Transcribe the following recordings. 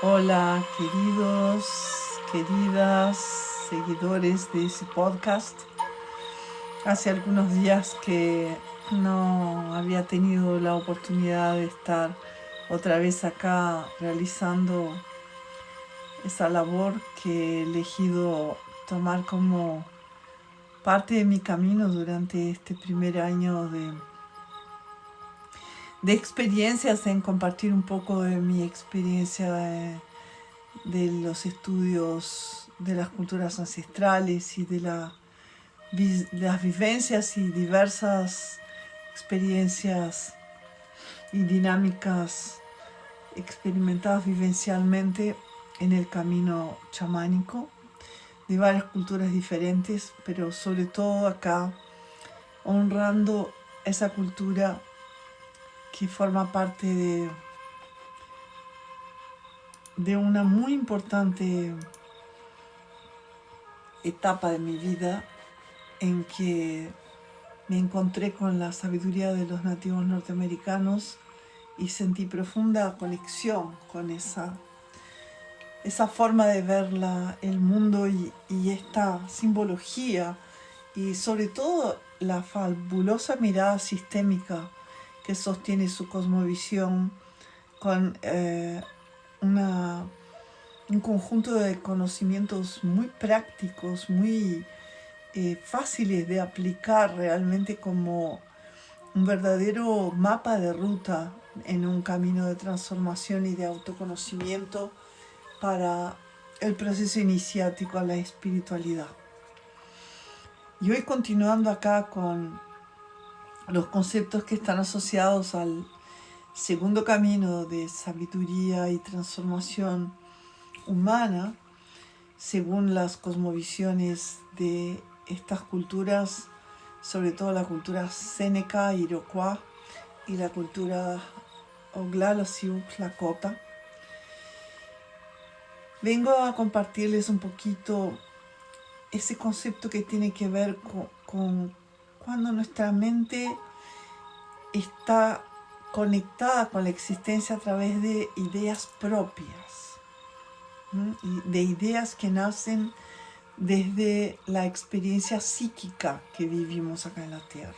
Hola, queridos, queridas seguidores de ese podcast. Hace algunos días que no había tenido la oportunidad de estar otra vez acá realizando esa labor que he elegido tomar como parte de mi camino durante este primer año de experiencias, en compartir un poco de mi experiencia de los estudios de las culturas ancestrales y de las vivencias y diversas experiencias y dinámicas experimentadas vivencialmente en el camino chamánico de varias culturas diferentes, pero sobre todo acá honrando esa cultura que forma parte de una muy importante etapa de mi vida en que me encontré con la sabiduría de los nativos norteamericanos y sentí profunda conexión con esa forma de ver el mundo y esta simbología y sobre todo la fabulosa mirada sistémica que sostiene su cosmovisión con un conjunto de conocimientos muy prácticos, muy fáciles de aplicar realmente como un verdadero mapa de ruta en un camino de transformación y de autoconocimiento para el proceso iniciático a la espiritualidad. Y hoy, continuando acá con los conceptos que están asociados al segundo camino de sabiduría y transformación humana, según las cosmovisiones de estas culturas, sobre todo la cultura Seneca, Iroquois y la cultura Oglala, Sioux, Lakota. Vengo a compartirles un poquito ese concepto que tiene que ver con cuando nuestra mente está conectada con la existencia a través de ideas propias, de ideas que nacen desde la experiencia psíquica que vivimos acá en la Tierra.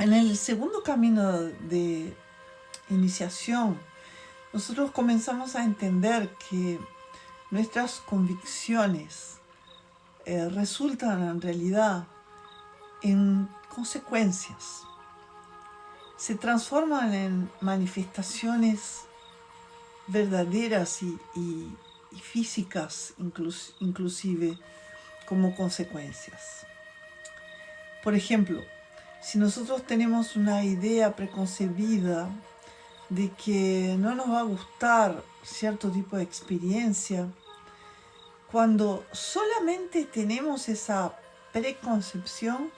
En el segundo camino de iniciación, nosotros comenzamos a entender que nuestras convicciones resultan en realidad en consecuencias, se transforman en manifestaciones verdaderas y físicas inclusive como consecuencias. Por ejemplo, si nosotros tenemos una idea preconcebida de que no nos va a gustar cierto tipo de experiencia, cuando solamente tenemos esa preconcepción,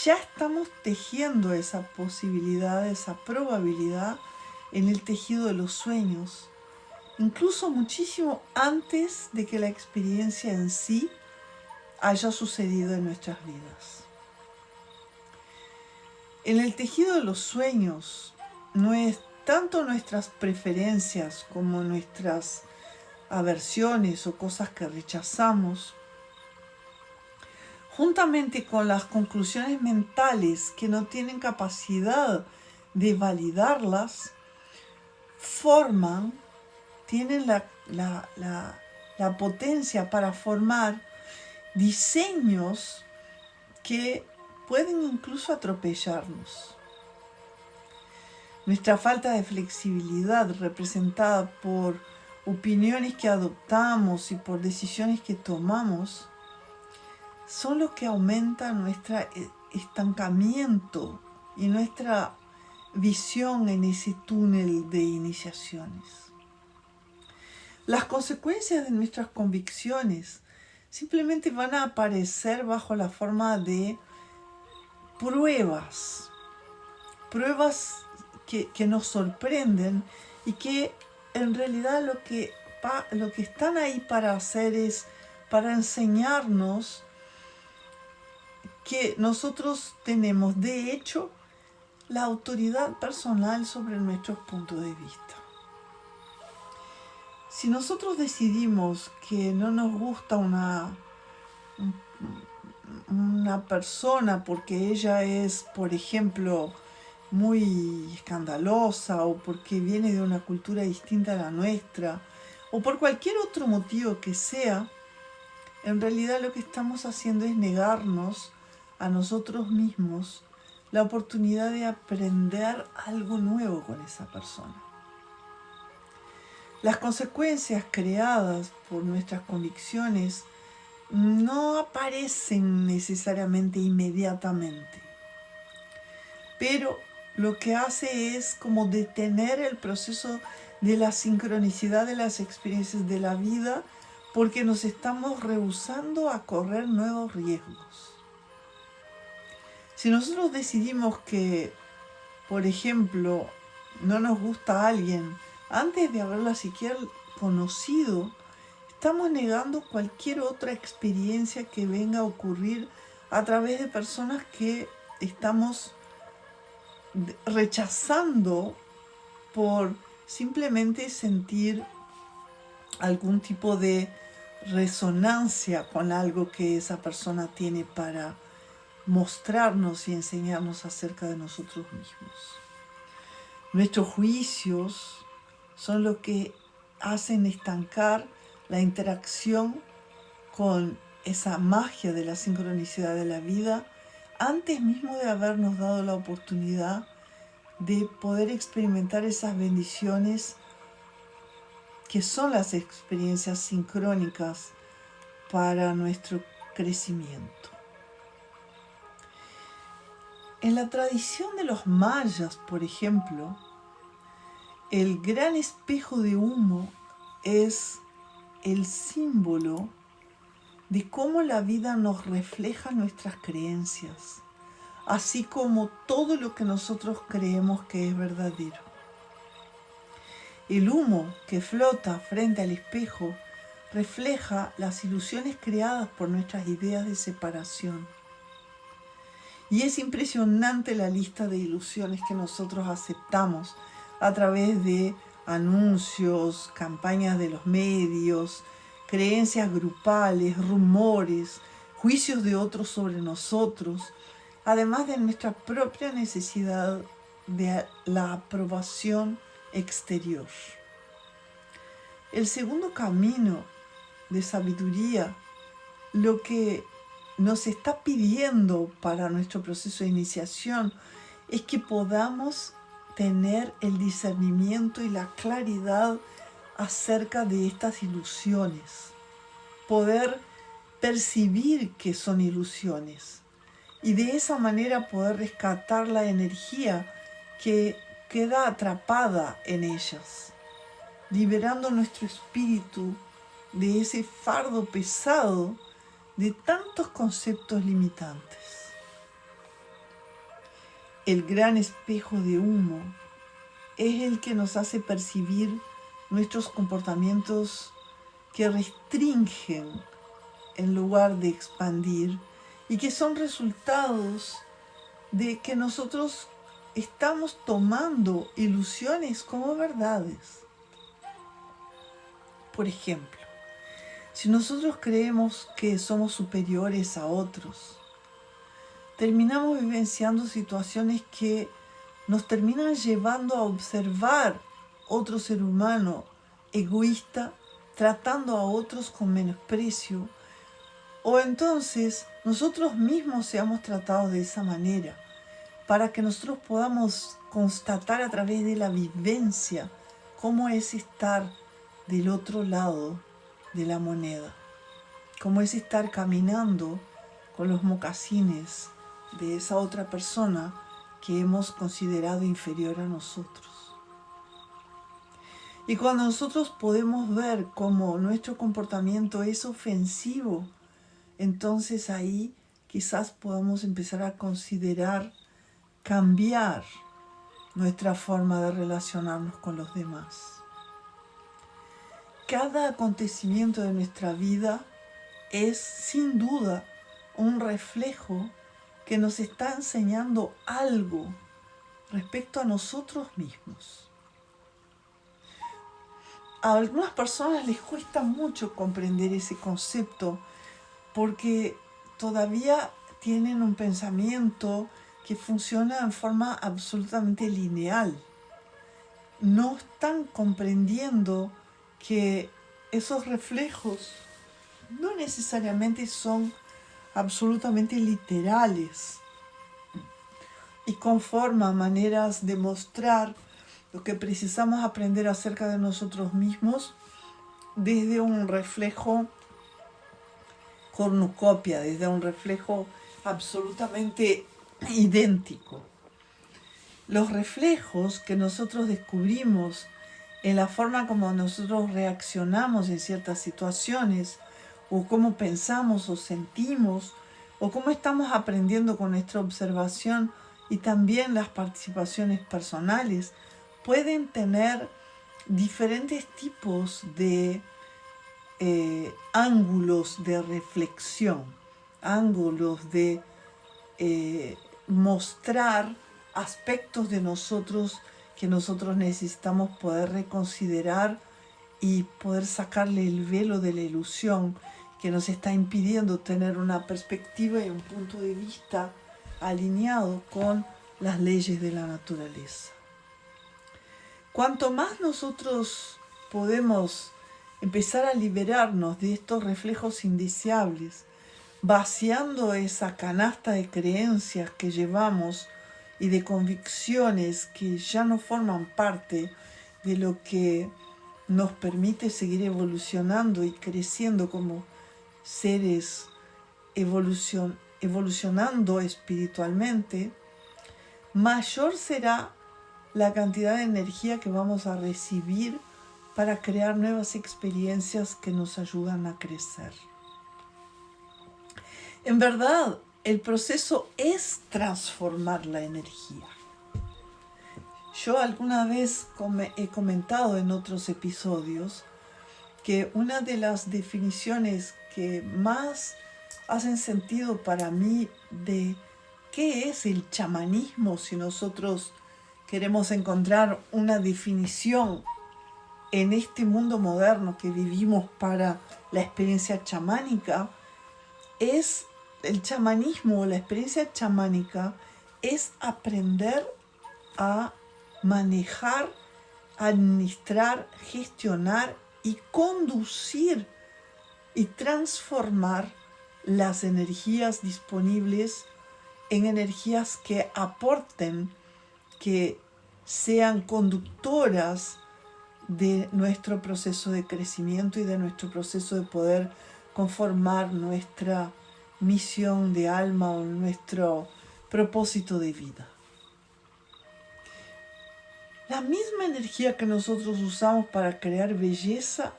ya estamos tejiendo esa posibilidad, esa probabilidad en el tejido de los sueños, incluso muchísimo antes de que la experiencia en sí haya sucedido en nuestras vidas. En el tejido de los sueños no es tanto nuestras preferencias como nuestras aversiones o cosas que rechazamos, juntamente con las conclusiones mentales que no tienen capacidad de validarlas, tienen la potencia para formar diseños que pueden incluso atropellarnos. Nuestra falta de flexibilidad, representada por opiniones que adoptamos y por decisiones que tomamos, son lo que aumenta nuestro estancamiento y nuestra visión en ese túnel de iniciaciones. Las consecuencias de nuestras convicciones simplemente van a aparecer bajo la forma de pruebas que nos sorprenden y que en realidad lo que están ahí para hacer es para enseñarnos que nosotros tenemos de hecho la autoridad personal sobre nuestros puntos de vista. Si nosotros decidimos que no nos gusta una persona porque ella es, por ejemplo, muy escandalosa o porque viene de una cultura distinta a la nuestra o por cualquier otro motivo que sea, en realidad lo que estamos haciendo es negarnos a nosotros mismos la oportunidad de aprender algo nuevo con esa persona. Las consecuencias creadas por nuestras convicciones no aparecen necesariamente inmediatamente, pero lo que hace es como detener el proceso de la sincronicidad de las experiencias de la vida porque nos estamos rehusando a correr nuevos riesgos. Si nosotros decidimos que, por ejemplo, no nos gusta a alguien antes de haberla siquiera conocido, estamos negando cualquier otra experiencia que venga a ocurrir a través de personas que estamos rechazando por simplemente sentir algún tipo de resonancia con algo que esa persona tiene para mostrarnos y enseñarnos acerca de nosotros mismos. Nuestros juicios son lo que hacen estancar la interacción con esa magia de la sincronicidad de la vida antes mismo de habernos dado la oportunidad de poder experimentar esas bendiciones que son las experiencias sincrónicas para nuestro crecimiento. En la tradición de los mayas, por ejemplo, el gran espejo de humo es el símbolo de cómo la vida nos refleja nuestras creencias, así como todo lo que nosotros creemos que es verdadero. El humo que flota frente al espejo refleja las ilusiones creadas por nuestras ideas de separación. Y es impresionante la lista de ilusiones que nosotros aceptamos a través de anuncios, campañas de los medios, creencias grupales, rumores, juicios de otros sobre nosotros, además de nuestra propia necesidad de la aprobación exterior. El segundo camino de sabiduría, lo que nos está pidiendo para nuestro proceso de iniciación es que podamos tener el discernimiento y la claridad acerca de estas ilusiones, poder percibir que son ilusiones y de esa manera poder rescatar la energía que queda atrapada en ellas, liberando nuestro espíritu de ese fardo pesado de tantos conceptos limitantes. El gran espejo de humo es el que nos hace percibir nuestros comportamientos que restringen en lugar de expandir y que son resultados de que nosotros estamos tomando ilusiones como verdades. Por ejemplo, si nosotros creemos que somos superiores a otros, terminamos vivenciando situaciones que nos terminan llevando a observar otro ser humano egoísta, tratando a otros con menosprecio, o entonces nosotros mismos seamos tratados de esa manera, para que nosotros podamos constatar a través de la vivencia cómo es estar del otro lado de la moneda, cómo es estar caminando con los mocasines de esa otra persona que hemos considerado inferior a nosotros. Y cuando nosotros podemos ver cómo nuestro comportamiento es ofensivo, entonces ahí quizás podamos empezar a considerar cambiar nuestra forma de relacionarnos con los demás. Cada acontecimiento de nuestra vida es sin duda un reflejo que nos está enseñando algo respecto a nosotros mismos. a algunas personas les cuesta mucho comprender ese concepto porque todavía tienen un pensamiento que funciona en forma absolutamente lineal. No están comprendiendo que esos reflejos no necesariamente son absolutamente literales y conforman maneras de mostrar lo que precisamos aprender acerca de nosotros mismos desde un reflejo cornucopia, desde un reflejo absolutamente idéntico. Los reflejos que nosotros descubrimos en la forma como nosotros reaccionamos en ciertas situaciones, o cómo pensamos o sentimos, o cómo estamos aprendiendo con nuestra observación y también las participaciones personales, pueden tener diferentes tipos de ángulos de reflexión, ángulos de mostrar aspectos de nosotros que nosotros necesitamos poder reconsiderar y poder sacarle el velo de la ilusión que nos está impidiendo tener una perspectiva y un punto de vista alineado con las leyes de la naturaleza. Cuanto más nosotros podemos empezar a liberarnos de estos reflejos indeseables, vaciando esa canasta de creencias que llevamos y de convicciones que ya no forman parte de lo que nos permite seguir evolucionando y creciendo como seres evolucionando espiritualmente, mayor será la cantidad de energía que vamos a recibir para crear nuevas experiencias que nos ayudan a crecer. En verdad, el proceso es transformar la energía. Yo alguna vez he comentado en otros episodios que una de las definiciones que más hacen sentido para mí de qué es el chamanismo, si nosotros queremos encontrar una definición en este mundo moderno que vivimos para la experiencia chamánica, es el chamanismo, la experiencia chamánica es aprender a manejar, administrar, gestionar y conducir y transformar las energías disponibles en energías que aporten, que sean conductoras de nuestro proceso de crecimiento y de nuestro proceso de poder conformar nuestra misión de alma o nuestro propósito de vida. La misma energía que nosotros usamos para crear belleza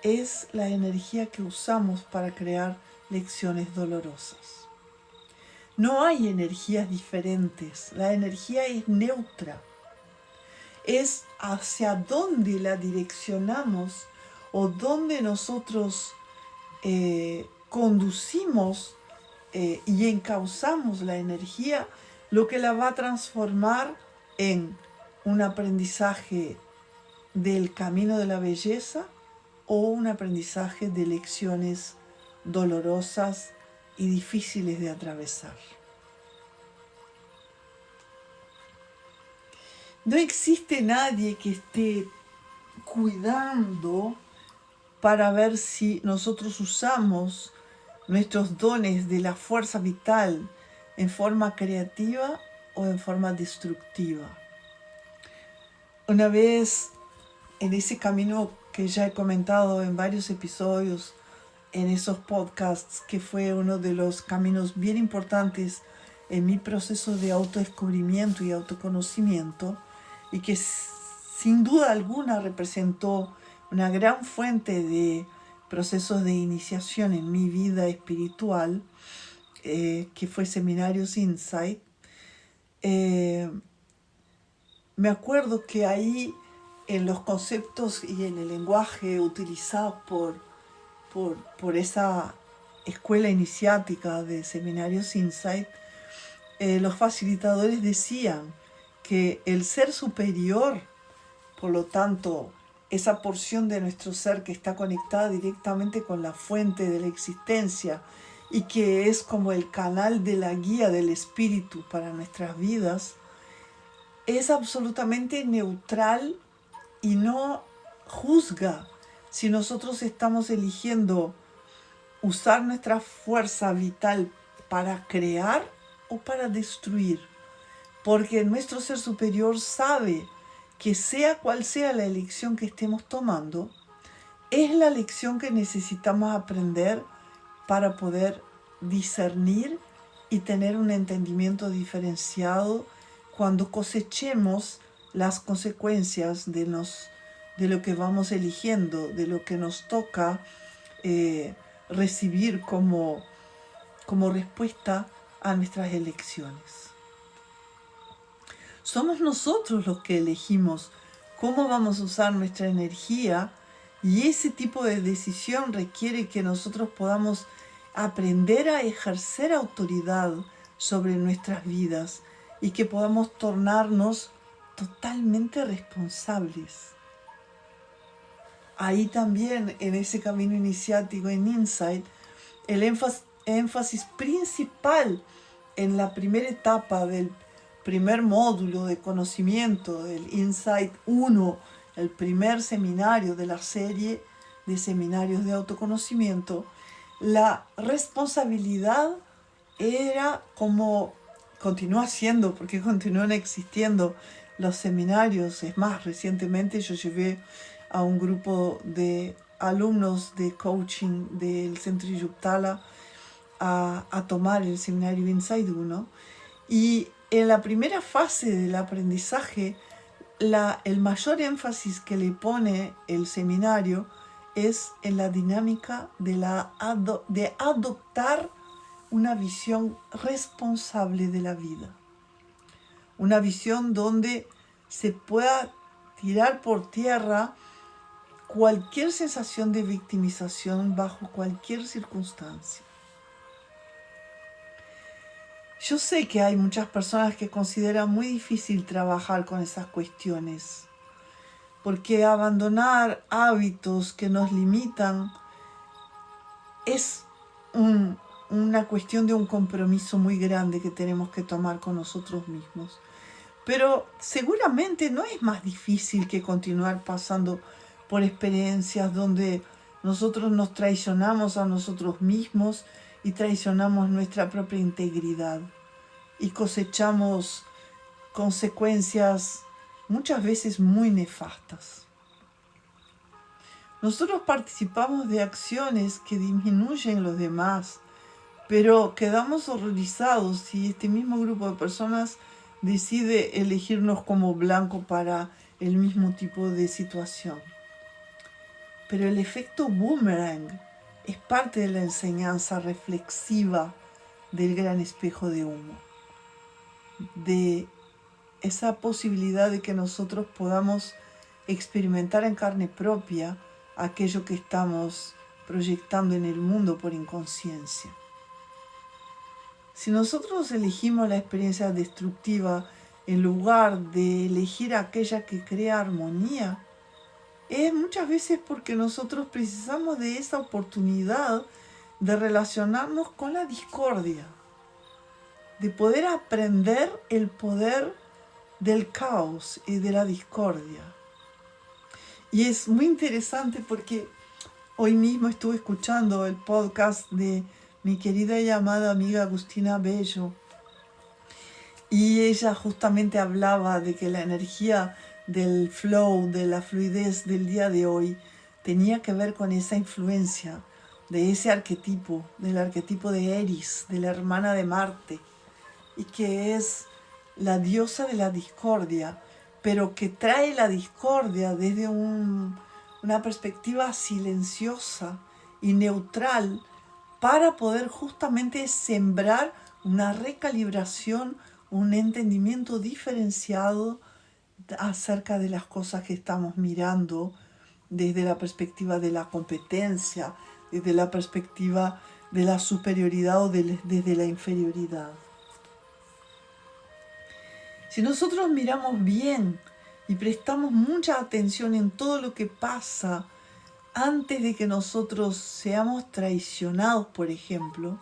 es la energía que usamos para crear lecciones dolorosas. No hay energías diferentes, la energía es neutra. Es hacia dónde la direccionamos o dónde nosotros conducimos y encauzamos la energía, lo que la va a transformar en un aprendizaje del camino de la belleza o un aprendizaje de lecciones dolorosas y difíciles de atravesar. No existe nadie que esté cuidando para ver si nosotros usamos nuestros dones de la fuerza vital en forma creativa o en forma destructiva. Una vez en ese camino que ya he comentado en varios episodios, en esos podcasts, que fue uno de los caminos bien importantes en mi proceso de autodescubrimiento y autoconocimiento, y que sin duda alguna representó una gran fuente de procesos de iniciación en mi vida espiritual, que fue Seminarios Insight. Me acuerdo que ahí, en los conceptos y en el lenguaje utilizados por esa escuela iniciática de Seminarios Insight, los facilitadores decían que el ser superior, por lo tanto esa porción de nuestro ser que está conectada directamente con la fuente de la existencia y que es como el canal de la guía del espíritu para nuestras vidas, es absolutamente neutral y no juzga si nosotros estamos eligiendo usar nuestra fuerza vital para crear o para destruir. Porque nuestro ser superior sabe que sea cual sea la elección que estemos tomando, es la lección que necesitamos aprender para poder discernir y tener un entendimiento diferenciado cuando cosechemos las consecuencias de lo que vamos eligiendo, de lo que nos toca recibir como respuesta a nuestras elecciones. Somos nosotros los que elegimos cómo vamos a usar nuestra energía, y ese tipo de decisión requiere que nosotros podamos aprender a ejercer autoridad sobre nuestras vidas y que podamos tornarnos totalmente responsables. Ahí también, en ese camino iniciático en Insight, el énfasis principal en la primera etapa del primer módulo de conocimiento del Insight 1, el primer seminario de la serie de seminarios de autoconocimiento, la responsabilidad era como continúa siendo, porque continúan existiendo los seminarios. Es más, recientemente yo llevé a un grupo de alumnos de coaching del Centro Yuptala a tomar el seminario Insight 1, y en la primera fase del aprendizaje el mayor énfasis que le pone el seminario es en la dinámica de adoptar una visión responsable de la vida. Una visión donde se pueda tirar por tierra cualquier sensación de victimización bajo cualquier circunstancia. Yo sé que hay muchas personas que consideran muy difícil trabajar con esas cuestiones, porque abandonar hábitos que nos limitan es una cuestión de un compromiso muy grande que tenemos que tomar con nosotros mismos. Pero seguramente no es más difícil que continuar pasando por experiencias donde nosotros nos traicionamos a nosotros mismos y traicionamos nuestra propia integridad y cosechamos consecuencias muchas veces muy nefastas. Nosotros participamos de acciones que disminuyen los demás, pero quedamos horrorizados si este mismo grupo de personas decide elegirnos como blanco para el mismo tipo de situación. Pero el efecto boomerang es parte de la enseñanza reflexiva del gran espejo de humo, de esa posibilidad de que nosotros podamos experimentar en carne propia aquello que estamos proyectando en el mundo por inconsciencia. Si nosotros elegimos la experiencia destructiva en lugar de elegir aquella que crea armonía, es muchas veces porque nosotros precisamos de esa oportunidad de relacionarnos con la discordia, de poder aprender el poder del caos y de la discordia. Y es muy interesante porque hoy mismo estuve escuchando el podcast de mi querida y amada amiga Agustina Bello, y ella justamente hablaba de que la energía del flow, de la fluidez del día de hoy, tenía que ver con esa influencia de ese arquetipo, del arquetipo de Eris, de la hermana de Marte, y que es la diosa de la discordia, pero que trae la discordia desde una perspectiva silenciosa y neutral para poder justamente sembrar una recalibración, un entendimiento diferenciado acerca de las cosas que estamos mirando desde la perspectiva de la competencia, desde la perspectiva de la superioridad o desde la inferioridad. Si nosotros miramos bien y prestamos mucha atención en todo lo que pasa antes de que nosotros seamos traicionados, por ejemplo,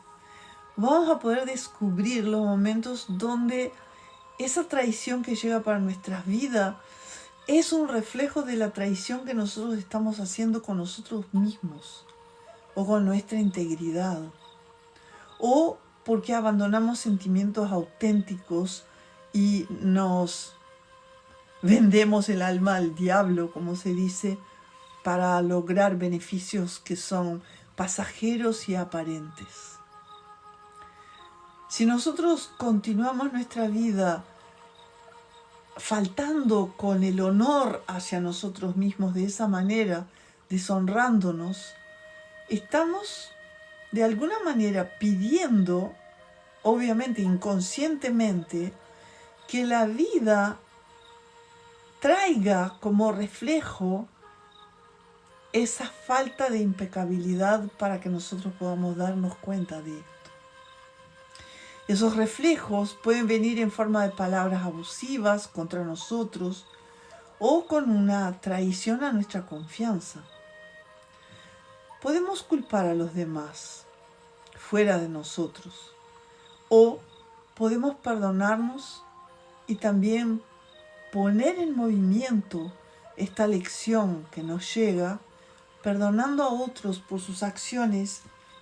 vamos a poder descubrir los momentos donde esa traición que llega para nuestras vidas es un reflejo de la traición que nosotros estamos haciendo con nosotros mismos o con nuestra integridad, o porque abandonamos sentimientos auténticos y nos vendemos el alma al diablo, como se dice, para lograr beneficios que son pasajeros y aparentes. Si nosotros continuamos nuestra vida faltando con el honor hacia nosotros mismos de esa manera, deshonrándonos, estamos de alguna manera pidiendo, obviamente inconscientemente, que la vida traiga como reflejo esa falta de impecabilidad para que nosotros podamos darnos cuenta de esto. Esos reflejos pueden venir en forma de palabras abusivas contra nosotros o con una traición a nuestra confianza. Podemos culpar a los demás fuera de nosotros o podemos perdonarnos y también poner en movimiento esta lección que nos llega, perdonando a otros por sus acciones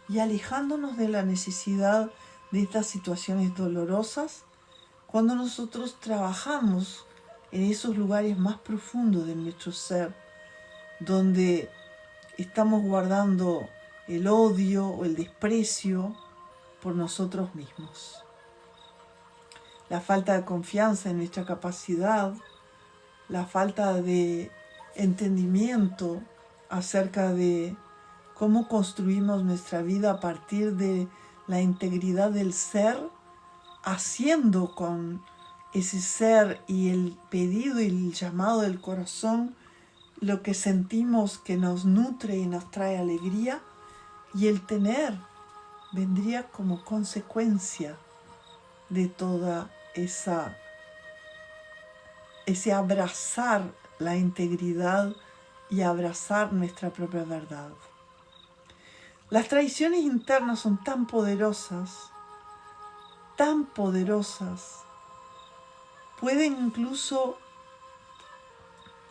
y alejándonos de la necesidad de estas situaciones dolorosas cuando nosotros trabajamos en esos lugares más profundos de nuestro ser, donde estamos guardando el odio o el desprecio por nosotros mismos. La falta de confianza en nuestra capacidad, la falta de entendimiento acerca de cómo construimos nuestra vida a partir de la integridad del ser, haciendo con ese ser y el pedido y el llamado del corazón lo que sentimos que nos nutre y nos trae alegría, y el tener vendría como consecuencia de toda ese abrazar la integridad y abrazar nuestra propia verdad. Las traiciones internas son tan poderosas, pueden incluso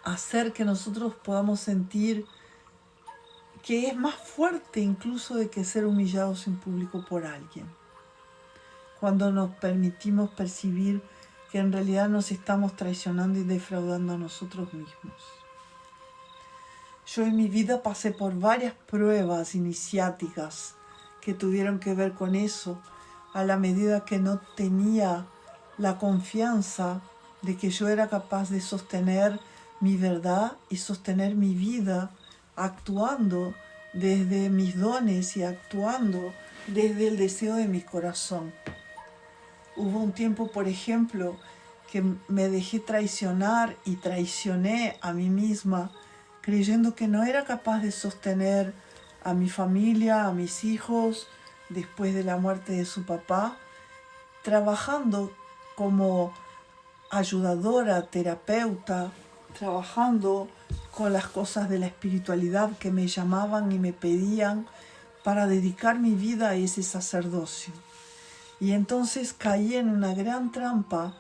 hacer que nosotros podamos sentir que es más fuerte incluso de que ser humillados en público por alguien. Cuando nos permitimos percibir que en realidad nos estamos traicionando y defraudando a nosotros mismos. Yo en mi vida pasé por varias pruebas iniciáticas que tuvieron que ver con eso, a la medida que no tenía la confianza de que yo era capaz de sostener mi verdad y sostener mi vida actuando desde mis dones y actuando desde el deseo de mi corazón. Hubo un tiempo, por ejemplo, que me dejé traicionar y traicioné a mí misma, creyendo que no era capaz de sostener a mi familia, a mis hijos, después de la muerte de su papá, trabajando como ayudadora, terapeuta, trabajando con las cosas de la espiritualidad que me llamaban y me pedían para dedicar mi vida a ese sacerdocio. Y entonces caí en una gran trampa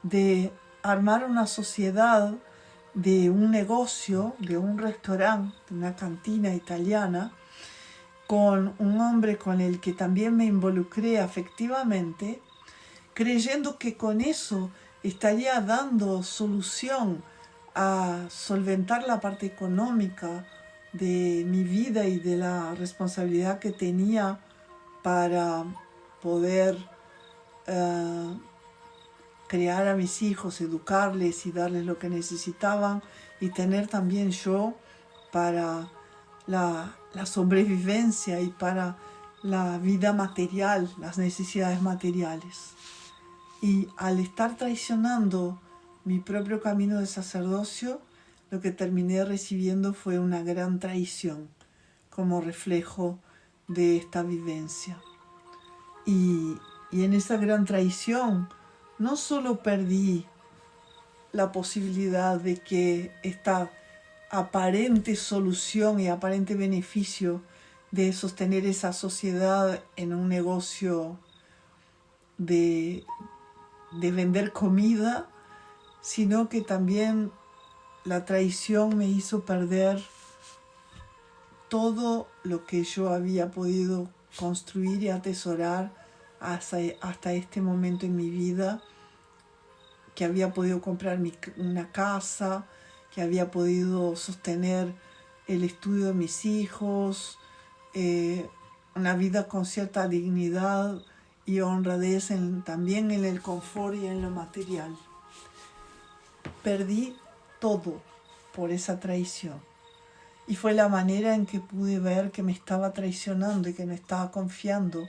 de armar una sociedad, de un negocio, de un restaurante, de una cantina italiana, con un hombre con el que también me involucré afectivamente, creyendo que con eso estaría dando solución a solventar la parte económica de mi vida y de la responsabilidad que tenía para poder crear a mis hijos, educarles y darles lo que necesitaban, y tener también yo para la sobrevivencia y para la vida material, las necesidades materiales. Y al estar traicionando mi propio camino de sacerdocio, lo que terminé recibiendo fue una gran traición como reflejo de esta vivencia. Y en esa gran traición no solo perdí la posibilidad de que esta aparente solución y aparente beneficio de sostener esa sociedad en un negocio de vender comida, sino que también la traición me hizo perder todo lo que yo había podido construir y atesorar hasta este momento en mi vida, que había podido comprar una casa, que había podido sostener el estudio de mis hijos, una vida con cierta dignidad y honradez también en el confort y en lo material. Perdí todo por esa traición. Y fue la manera en que pude ver que me estaba traicionando y que no estaba confiando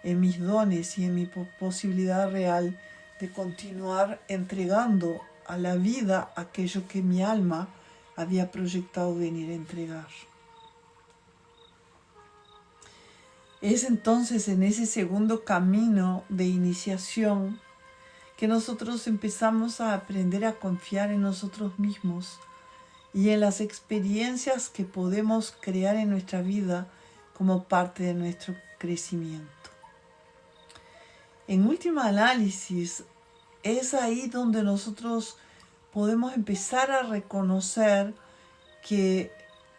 en mis dones y en mi posibilidad real de continuar entregando a la vida aquello que mi alma había proyectado venir a entregar. Es entonces en ese segundo camino de iniciación que nosotros empezamos a aprender a confiar en nosotros mismos y en las experiencias que podemos crear en nuestra vida como parte de nuestro crecimiento. En última análisis, es ahí donde nosotros podemos empezar a reconocer que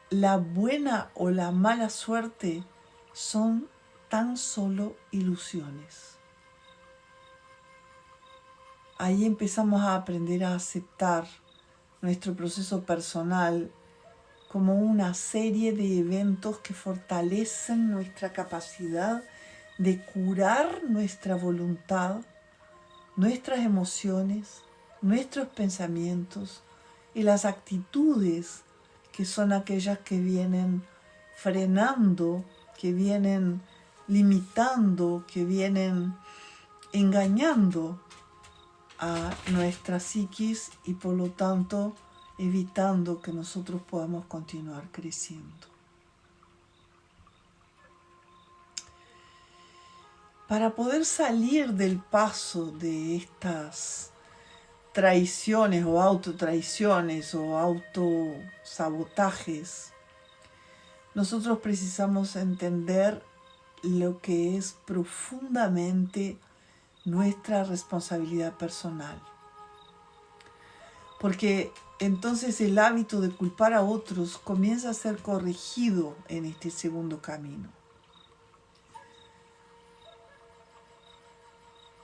la buena o la mala suerte son tan solo ilusiones. Ahí empezamos a aprender a aceptar nuestro proceso personal como una serie de eventos que fortalecen nuestra capacidad de curar nuestra voluntad, nuestras emociones, nuestros pensamientos y las actitudes que son aquellas que vienen frenando, que vienen limitando, que vienen engañando a nuestra psiquis y por lo tanto evitando que nosotros podamos continuar creciendo. Para poder salir del paso de estas traiciones o autotraiciones o autosabotajes, nosotros precisamos entender lo que es profundamente nuestra responsabilidad personal. Porque entonces el hábito de culpar a otros comienza a ser corregido en este segundo camino.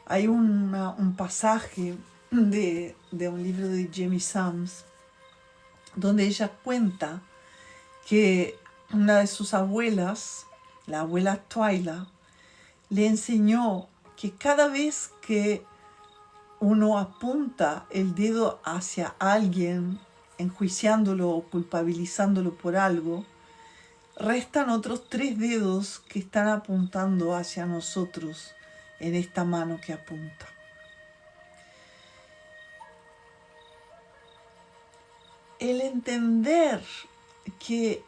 Hay un pasaje de un libro de Jamie Sams donde ella cuenta que una de sus abuelas, la abuela Twyla, le enseñó que cada vez que uno apunta el dedo hacia alguien, enjuiciándolo o culpabilizándolo por algo, restan otros 3 dedos que están apuntando hacia nosotros en esta mano que apunta. El entender que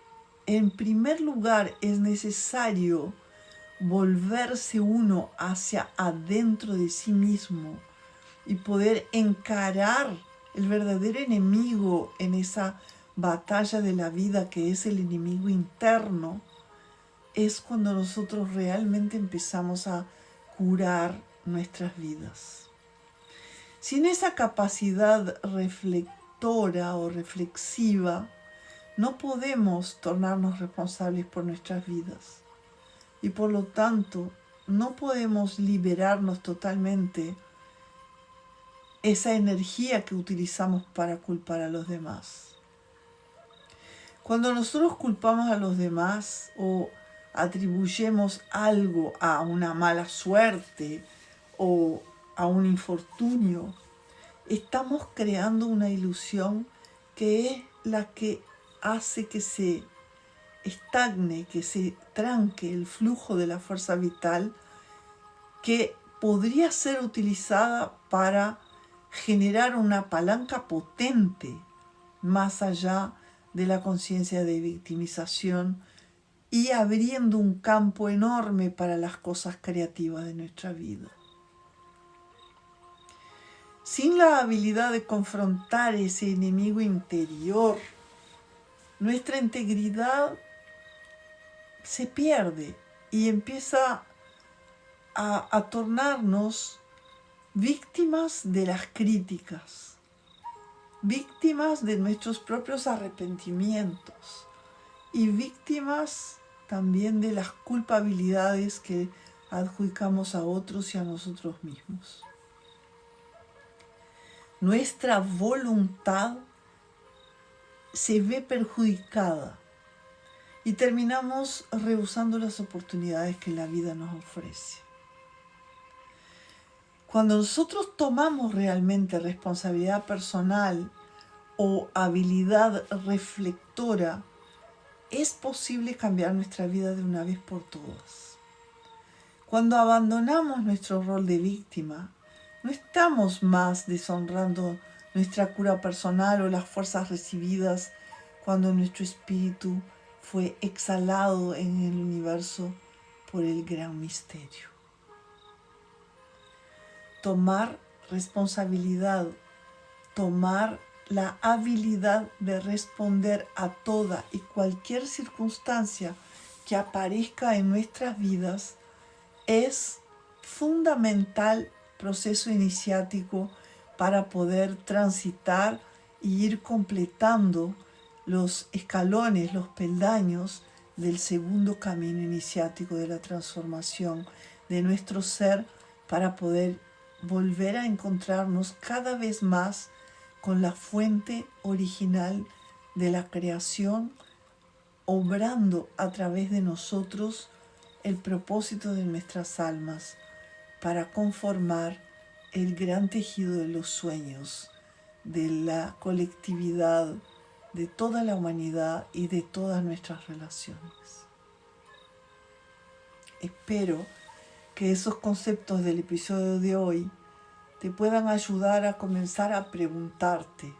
en primer lugar es necesario volverse uno hacia adentro de sí mismo y poder encarar el verdadero enemigo en esa batalla de la vida que es el enemigo interno, es cuando nosotros realmente empezamos a curar nuestras vidas. Sin esa capacidad reflectora o reflexiva, no podemos tornarnos responsables por nuestras vidas y por lo tanto no podemos liberarnos totalmente esa energía que utilizamos para culpar a los demás. Cuando nosotros culpamos a los demás o atribuyemos algo a una mala suerte o a un infortunio, estamos creando una ilusión que es la que hace que se estagne, que se tranque el flujo de la fuerza vital que podría ser utilizada para generar una palanca potente más allá de la conciencia de victimización y abriendo un campo enorme para las cosas creativas de nuestra vida. sin la habilidad de confrontar ese enemigo interior, nuestra integridad se pierde y empieza a tornarnos víctimas de las críticas, víctimas de nuestros propios arrepentimientos y víctimas también de las culpabilidades que adjudicamos a otros y a nosotros mismos. Nuestra voluntad se ve perjudicada y terminamos rehusando las oportunidades que la vida nos ofrece. Cuando nosotros tomamos realmente responsabilidad personal o habilidad reflectora, es posible cambiar nuestra vida de una vez por todas. Cuando abandonamos nuestro rol de víctima, no estamos más deshonrando nuestra cura personal o las fuerzas recibidas cuando nuestro espíritu fue exhalado en el universo por el gran misterio. Tomar responsabilidad, tomar la habilidad de responder a toda y cualquier circunstancia que aparezca en nuestras vidas es fundamental proceso iniciático para poder transitar y ir completando los escalones, los peldaños del segundo camino iniciático de la transformación de nuestro ser para poder volver a encontrarnos cada vez más con la fuente original de la creación, obrando a través de nosotros el propósito de nuestras almas para conformar el gran tejido de los sueños, de la colectividad, de toda la humanidad y de todas nuestras relaciones. Espero que esos conceptos del episodio de hoy te puedan ayudar a comenzar a preguntarte: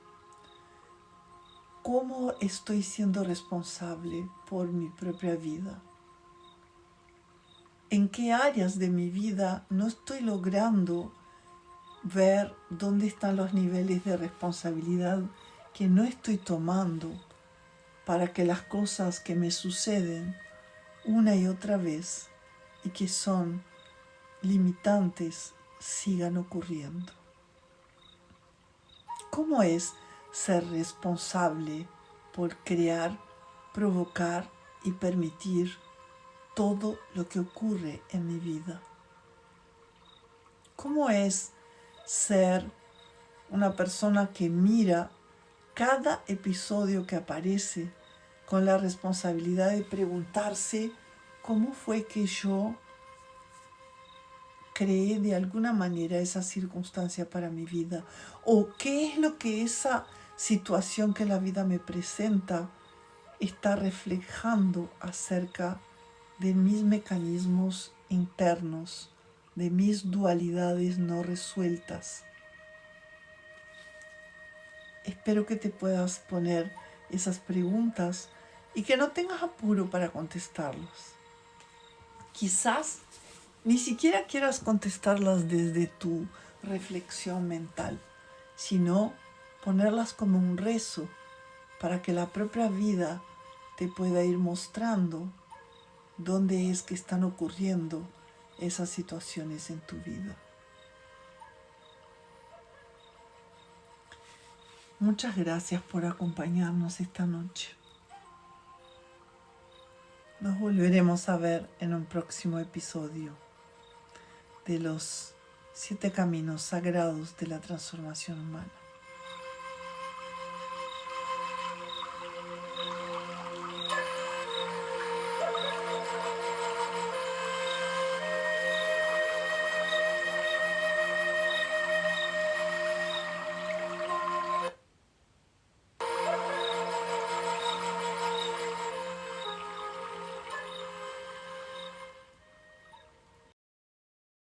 ¿cómo estoy siendo responsable por mi propia vida? ¿En qué áreas de mi vida no estoy logrando ver dónde están los niveles de responsabilidad que no estoy tomando para que las cosas que me suceden una y otra vez y que son limitantes sigan ocurriendo? ¿Cómo es ser responsable por crear, provocar y permitir todo lo que ocurre en mi vida? ¿Cómo es ser una persona que mira cada episodio que aparece con la responsabilidad de preguntarse cómo fue que yo creé de alguna manera esa circunstancia para mi vida? ¿O qué es lo que esa situación que la vida me presenta está reflejando acerca de mis mecanismos internos, de mis dualidades no resueltas? Espero que te puedas poner esas preguntas y que no tengas apuro para contestarlas. Quizás ni siquiera quieras contestarlas desde tu reflexión mental, sino ponerlas como un rezo para que la propia vida te pueda ir mostrando dónde es que están ocurriendo esas situaciones en tu vida. Muchas gracias por acompañarnos esta noche. Nos volveremos a ver en un próximo episodio de los 7 caminos sagrados de la transformación humana.